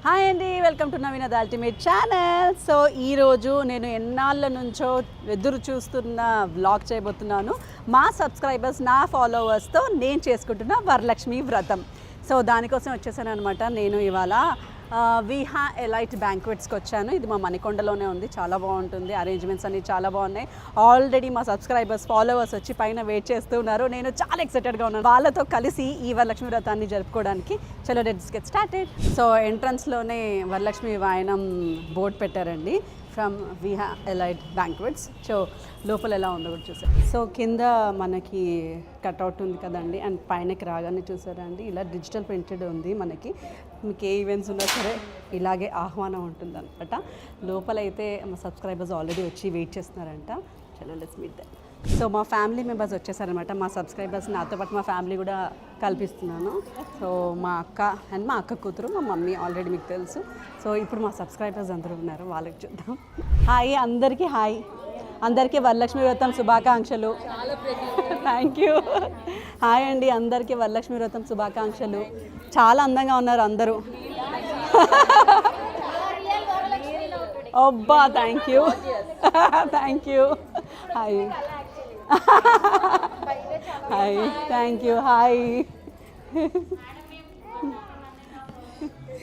Hi అండి, welcome to Naveena the ultimate channel. So ఈరోజు నేను ఎన్నాళ్ళ నుంచో ఎదురు చూస్తున్న వ్లాగ్ చేయబోతున్నాను. మా సబ్స్క్రైబర్స్, నా ఫాలోవర్స్తో నేను చేసుకుంటున్న వరలక్ష్మి వ్రతం. సో దానికోసం వచ్చేసాను అనమాట. నేను ఇవాళ విహా ఎలైట్ బ్యాంక్వెట్స్కి వచ్చాను. ఇది మా మణికొండలోనే ఉంది. చాలా బాగుంటుంది. అరేంజ్మెంట్స్ అన్ని చాలా బాగున్నాయి. ఆల్రెడీ మా సబ్స్క్రైబర్స్, ఫాలోవర్స్ వచ్చి పైన వెయిట్ చేస్తున్నారు. నేను చాలా ఎక్సైటెడ్గా ఉన్నాను వాళ్ళతో కలిసి ఈ వరలక్ష్మి వ్రతాన్ని జరుపుకోవడానికి. చలో లెట్స్ గెట్ స్టార్టెడ్. సో ఎంట్రన్స్లోనే వరలక్ష్మి వాయనం బోర్డు పెట్టారండి, from Viha elite banquets. So లోపల ఎలా ఉందో కూడా చూసారు. సో కింద మనకి కట్అవుట్ ఉంది కదండి, అండ్ పైనకి రాగానే చూసారండి ఇలా డిజిటల్ ప్రింటెడ్ ఉంది. మనకి మీకు ఏ ఈవెంట్స్ ఉన్నా సరే ఇలాగే ఆహ్వానం ఉంటుంది అనమాట. లోపలైతే మా సబ్స్క్రైబర్స్ ఆల్రెడీ వచ్చి వెయిట్ చేస్తున్నారంట. చలో లెట్స్ మీట్ దెమ్. సో మా ఫ్యామిలీ మెంబర్స్ వచ్చేసారనమాట. మా సబ్స్క్రైబర్స్, నాతో పాటు మా ఫ్యామిలీ కూడా కల్పిస్తున్నాను. సో మా అక్క అండ్ మా అక్క కూతురు, మా మమ్మీ ఆల్రెడీ మీకు తెలుసు. సో ఇప్పుడు మా సబ్స్క్రైబర్స్ అందరూ ఉన్నారు, వాళ్ళకి చూద్దాం. హాయ్ అందరికీ, హాయ్ అందరికీ వరలక్ష్మి వ్రతం శుభాకాంక్షలు. Thank you. హాయ్ అండి, అందరికీ వరలక్ష్మి వ్రతం శుభాకాంక్షలు. చాలా అందంగా ఉన్నారు అందరూ. అబ్బా, thank you, thank you. Hi hi, thank you. Hi